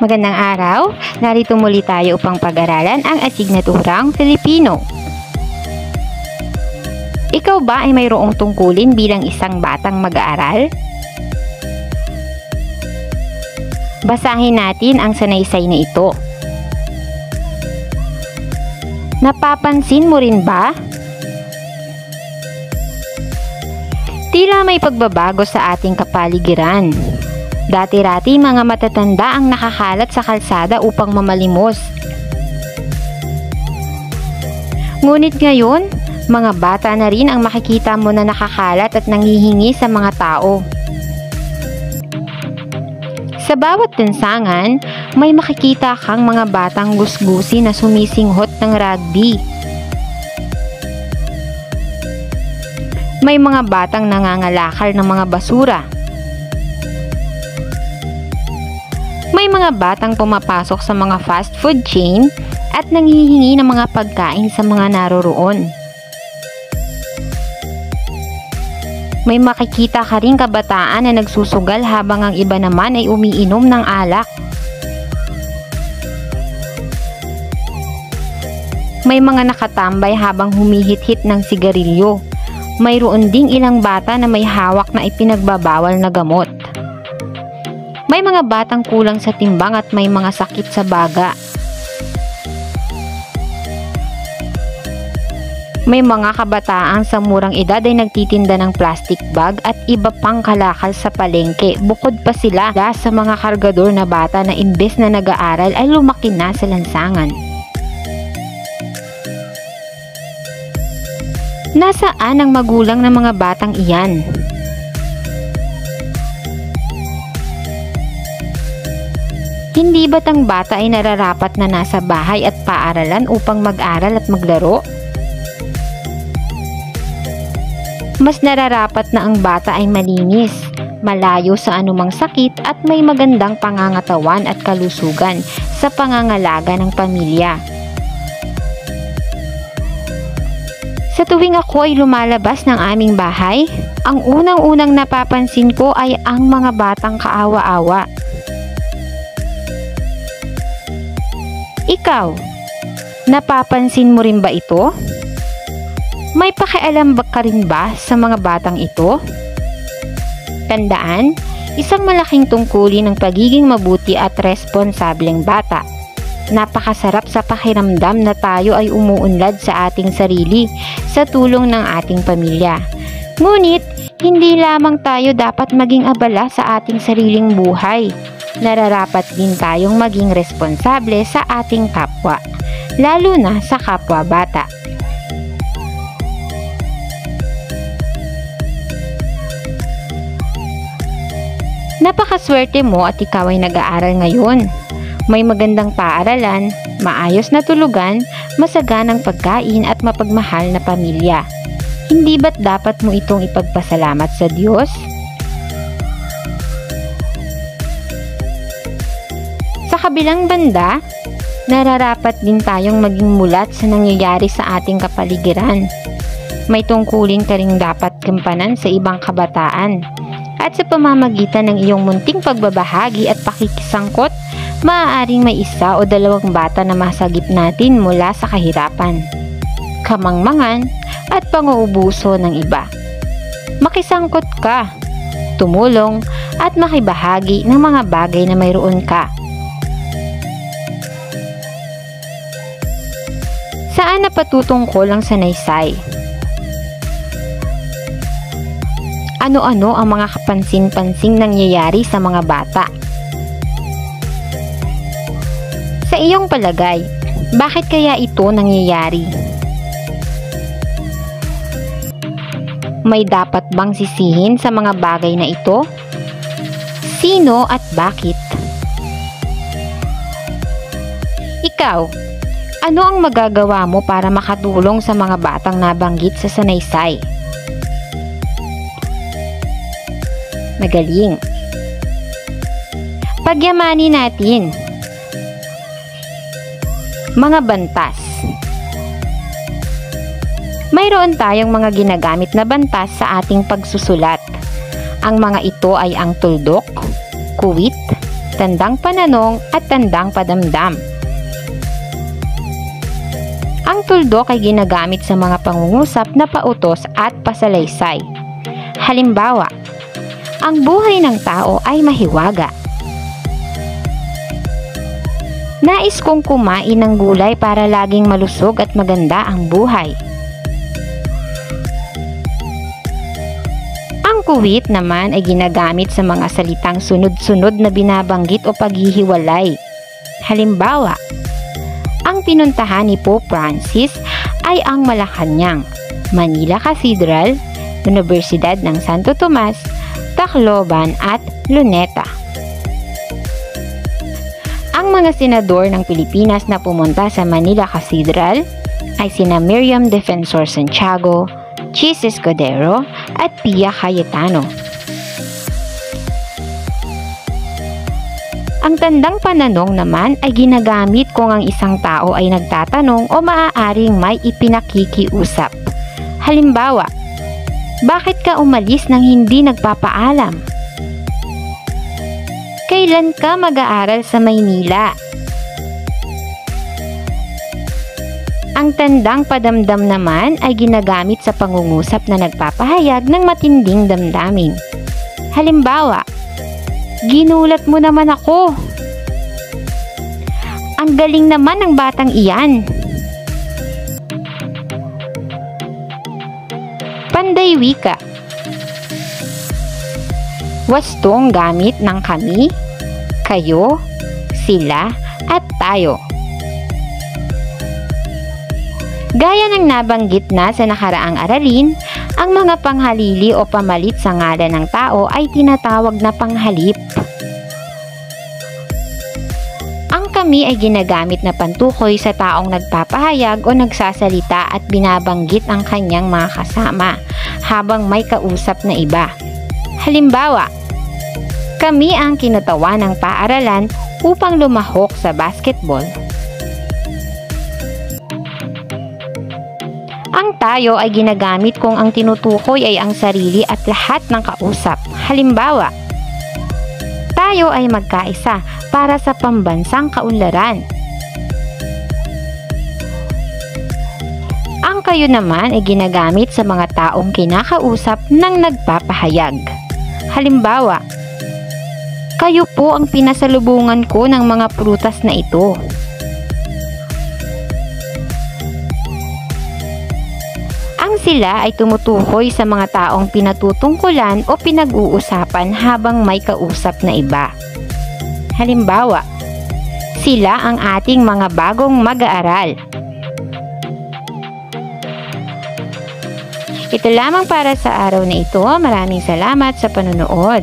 Magandang araw! Narito muli tayo upang pag-aralan ang asignaturang Filipino. Ikaw ba ay mayroong tungkulin bilang isang batang mag-aaral? Basahin natin ang sanaysay na ito. Napapansin mo rin ba? Tila may pagbabago sa ating kapaligiran. Dati-rati mga matatanda ang nakakalat sa kalsada upang mamalimos. Ngunit ngayon, mga bata na rin ang makikita mo na nakakalat at nanghihingi sa mga tao. Sa bawat lansangan, may makikita kang mga batang gusgusi na sumisinghot ng rugby. May mga batang nangangalakal ng mga basura. May mga batang pumapasok sa mga fast food chain at nanghihingi ng mga pagkain sa mga naroroon. May makikita ka ring kabataan na nagsusugal habang ang iba naman ay umiinom ng alak. May mga nakatambay habang humihit-hit ng sigarilyo. Mayroon ding ilang bata na may hawak na ipinagbabawal na gamot. May mga batang kulang sa timbang at may mga sakit sa baga. May mga kabataan sa murang edad ay nagtitinda ng plastic bag at iba pang kalakal sa palengke. Bukod pa sila sa mga kargador na bata na imbes na nag-aaral ay lumaki na sa lansangan. Nasaan ang magulang ng mga batang iyan? Hindi ba't ang bata ay nararapat na nasa bahay at paaralan upang mag-aral at maglaro? Mas nararapat na ang bata ay malinis, malayo sa anumang sakit at may magandang pangangatawan at kalusugan sa pangangalaga ng pamilya. Sa tuwing ako ay lumalabas ng aming bahay, ang unang-unang napapansin ko ay ang mga batang kaawa-awa. Ikaw, napapansin mo rin ba ito? May pakialam ba ka rin ba sa mga batang ito? Tandaan, isang malaking tungkulin ng pagiging mabuti at responsableng bata. Napakasarap sa pakiramdam na tayo ay umuunlad sa ating sarili sa tulong ng ating pamilya. Ngunit, hindi lamang tayo dapat maging abala sa ating sariling buhay. Nararapat din tayong maging responsable sa ating kapwa, lalo na sa kapwa bata. Napakaswerte mo at ikaw ay nag-aaral ngayon. May magandang paaralan, maayos na tulugan, masaganang pagkain at mapagmahal na pamilya. Hindi ba't dapat mo itong ipagpasalamat sa Diyos? Sa kabilang banda, nararapat din tayong maging mulat sa nangyayari sa ating kapaligiran. May tungkulin ka ring dapat gampanan sa ibang kabataan. At sa pamamagitan ng iyong munting pagbabahagi at pakikisangkot, maaaring may isa o dalawang bata na masagip natin mula sa kahirapan, kamangmangan at pang-uubuso ng iba. Makisangkot ka, tumulong at makibahagi ng mga bagay na mayroon ka. Saan napatutungkol ang sanaysay? Ano-ano ang mga kapansin-pansing nangyayari sa mga bata? Sa iyong palagay, bakit kaya ito nangyayari? May dapat bang sisihin sa mga bagay na ito? Sino at bakit? Ikaw, ano ang magagawa mo para makatulong sa mga batang nabanggit sa sanaysay? Magaling! Pagyamanin natin. Mga bantas. Mayroon tayong mga ginagamit na bantas sa ating pagsusulat. Ang mga ito ay ang tuldok, kuwit, tandang pananong at tandang padamdam. Ang tuldok ay ginagamit sa mga pangungusap na pautos at pasalaysay. Halimbawa, ang buhay ng tao ay mahiwaga. Nais kong kumain ng gulay para laging malusog at maganda ang buhay. Ang kuwit naman ay ginagamit sa mga salitang sunod-sunod na binabanggit o paghihiwalay. Halimbawa, ang pinuntahan ni Pope Francis ay ang Malacañang, Manila Cathedral, Universidad ng Santo Tomas, Tacloban at Luneta. Ang mga senador ng Pilipinas na pumunta sa Manila Cathedral ay sina Miriam Defensor Santiago, Chis Escudero at Pia Cayetano. Ang tandang pananong naman ay ginagamit kung ang isang tao ay nagtatanong o maaaring may ipinakikiusap. Halimbawa, bakit ka umalis nang hindi nagpapaalam? Kailan ka mag-aaral sa Maynila? Ang tandang padamdam naman ay ginagamit sa pangungusap na nagpapahayag ng matinding damdamin. Halimbawa, ginulat mo naman ako. Ang galing naman ng batang iyan. Panday wika. Wastong gamit ng kami, kayo, sila, at tayo. Gaya ng nabanggit na sa nakaraang aralin, ang mga panghalili o pamalit sa ngalan ng tao ay tinatawag na panghalip. Ang kami ay ginagamit na pantukoy sa taong nagpapahayag o nagsasalita at binabanggit ang kanyang mga kasama habang may kausap na iba. Halimbawa, kami ang kinatawa ng paaralan upang lumahok sa basketball. Ang tayo ay ginagamit kung ang tinutukoy ay ang sarili at lahat ng kausap. Halimbawa, tayo ay magkaisa para sa pambansang kaunlaran. Ang kayo naman ay ginagamit sa mga taong kinakausap ng nagpapahayag. Halimbawa, kayo po ang pinasalubungan ko ng mga prutas na ito. Ang sila ay tumutukoy sa mga taong pinatutungkulan o pinag-uusapan habang may kausap na iba. Halimbawa, sila ang ating mga bagong mag-aaral. Ito lamang para sa araw na ito. Maraming salamat sa panonood.